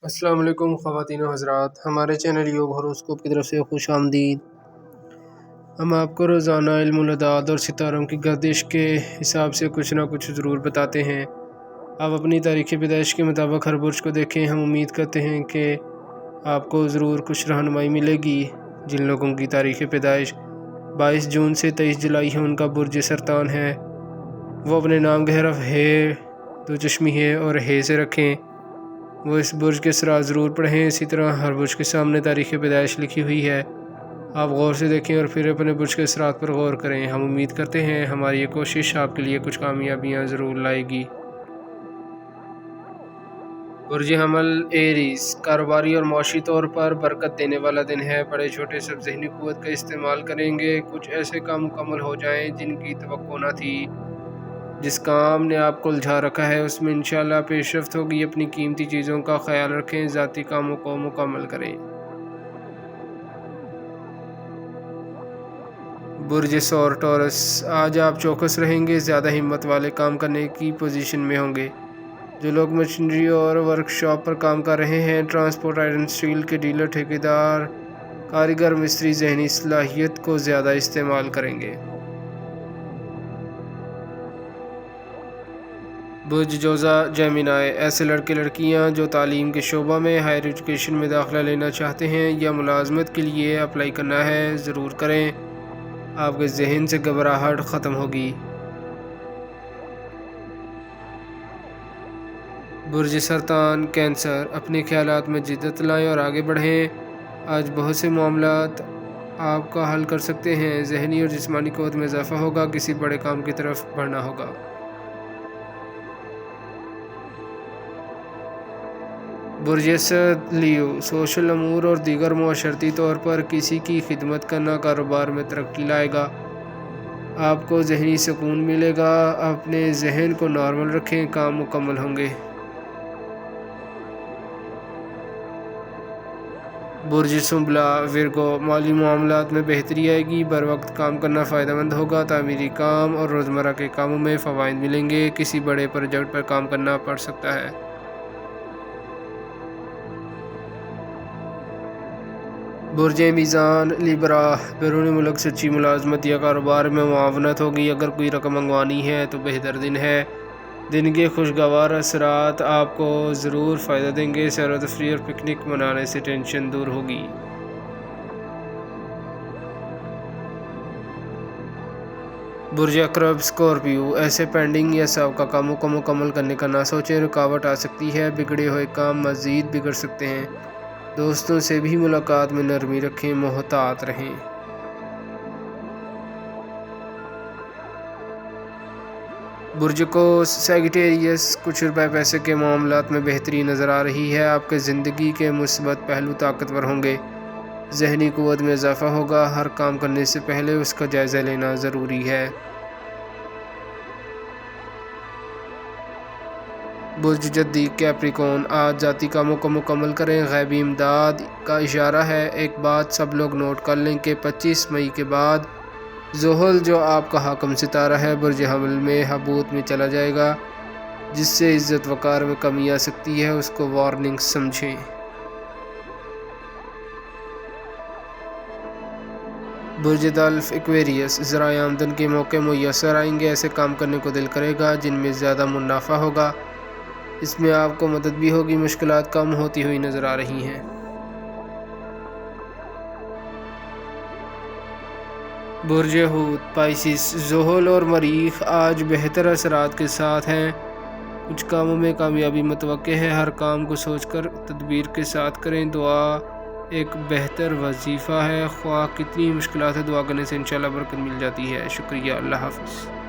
السلام علیکم خواتین و حضرات، ہمارے چینل یوگ ہوروسکوپ کی طرف سے خوش آمدید۔ ہم آپ کو روزانہ علم العداد اور ستاروں کی گردش کے حساب سے کچھ نہ کچھ ضرور بتاتے ہیں۔ آپ اپنی تاریخ پیدائش کے مطابق ہر برج کو دیکھیں۔ ہم امید کرتے ہیں کہ آپ کو ضرور کچھ رہنمائی ملے گی۔ جن لوگوں کی تاریخ پیدائش 22 جون سے 23 جولائی ہے، ان کا برج سرطان ہے۔ وہ اپنے نام کے حرف ہے، دو چشمی ہے اور ہے سے رکھیں۔ وہ اس برج کے اسرار ضرور پڑھیں۔ اسی طرح ہر برج کے سامنے تاریخ پیدائش لکھی ہوئی ہے۔ آپ غور سے دیکھیں اور پھر اپنے برج کے اثرات پر غور کریں۔ ہم امید کرتے ہیں ہماری یہ کوشش آپ کے لیے کچھ کامیابیاں ضرور لائے گی۔ برج حمل ایریز، کاروباری اور معاشی طور پر برکت دینے والا دن ہے۔ بڑے چھوٹے سب ذہنی قوت کا استعمال کریں گے۔ کچھ ایسے کام مکمل ہو جائیں جن کی توقع نہ تھی۔ جس کام نے آپ کو الجھا رکھا ہے اس میں انشاءاللہ پیش رفت ہوگی۔ اپنی قیمتی چیزوں کا خیال رکھیں۔ ذاتی کاموں کو مکمل کریں۔ برج سور ٹورس، آج آپ چوکس رہیں گے، زیادہ ہمت والے کام کرنے کی پوزیشن میں ہوں گے۔ جو لوگ مشینری اور ورکشاپ پر کام کر رہے ہیں، ٹرانسپورٹ آئرن اسٹیل کے ڈیلر، ٹھیکیدار، کاریگر، مستری ذہنی صلاحیت کو زیادہ استعمال کریں گے۔ برج جوزہ جیمینائی، ایسے لڑکے لڑکیاں جو تعلیم کے شعبہ میں ہائر ایجوکیشن میں داخلہ لینا چاہتے ہیں یا ملازمت کے لیے اپلائی کرنا ہے، ضرور کریں۔ آپ کے ذہن سے گھبراہٹ ختم ہوگی۔ برج سرطان کینسر، اپنے خیالات میں جدت لائیں اور آگے بڑھیں۔ آج بہت سے معاملات آپ کا حل کر سکتے ہیں۔ ذہنی اور جسمانی قوت میں اضافہ ہوگا۔ کسی بڑے کام کی طرف بڑھنا ہوگا۔ برج اسد لیو، سوشل امور اور دیگر معاشرتی طور پر کسی کی خدمت کرنا کاروبار میں ترقی لائے گا۔ آپ کو ذہنی سکون ملے گا۔ اپنے ذہن کو نارمل رکھیں، کام مکمل ہوں گے۔ برج سنبلا ورگو، مالی معاملات میں بہتری آئے گی۔ بر وقت کام کرنا فائدہ مند ہوگا۔ تعمیری کام اور روزمرہ کے کاموں میں فوائد ملیں گے۔ کسی بڑے پروجیکٹ پر کام کرنا پڑ سکتا ہے۔ برج میزان لیبرا، بیرون ملک سچی ملازمت یا کاروبار میں معاونت ہوگی۔ اگر کوئی رقم منگوانی ہے تو بہتر دن ہے۔ دن کے خوشگوار اثرات آپ کو ضرور فائدہ دیں گے۔ سیر و تفریح اور پکنک منانے سے ٹینشن دور ہوگی۔ برج عقرب اسکارپیو، ایسے پینڈنگ یا سابقہ کاموں کو مکمل کرنے کا نہ سوچیں، رکاوٹ آ سکتی ہے۔ بگڑے ہوئے کام مزید بگڑ سکتے ہیں۔ دوستوں سے بھی ملاقات میں نرمی رکھیں، محتاط رہیں۔ برج قوس سیگیٹیریس، کچھ روپے پیسے کے معاملات میں بہتری نظر آ رہی ہے۔ آپ کے زندگی کے مثبت پہلو طاقتور ہوں گے۔ ذہنی قوت میں اضافہ ہوگا۔ ہر کام کرنے سے پہلے اس کا جائزہ لینا ضروری ہے۔ برج جدی کیپریکون، آج ذاتی کاموں کو مکمل کریں۔ غیبی امداد کا اشارہ ہے۔ ایک بات سب لوگ نوٹ کر لیں کہ 25 مئی کے بعد زحل، جو آپ کا حاکم ستارہ ہے، برج حمل میں حبوط میں چلا جائے گا، جس سے عزت وقار میں کمی آ سکتی ہے۔ اس کو وارننگ سمجھیں۔ برج دلف ایکویریس، ذرائع آمدن کے موقع میسر آئیں گے۔ ایسے کام کرنے کو دل کرے گا جن میں زیادہ منافع ہوگا۔ اس میں آپ کو مدد بھی ہوگی۔ مشکلات کم ہوتی ہوئی نظر آ رہی ہیں۔ برج حوت پائسس، زحل اور مریخ آج بہتر اثرات کے ساتھ ہیں۔ کچھ کاموں میں کامیابی متوقع ہے۔ ہر کام کو سوچ کر تدبیر کے ساتھ کریں۔ دعا ایک بہتر وظیفہ ہے۔ خواہ کتنی مشکلات ہے، دعا کرنے سے انشاءاللہ برکت مل جاتی ہے۔ شکریہ، اللہ حافظ۔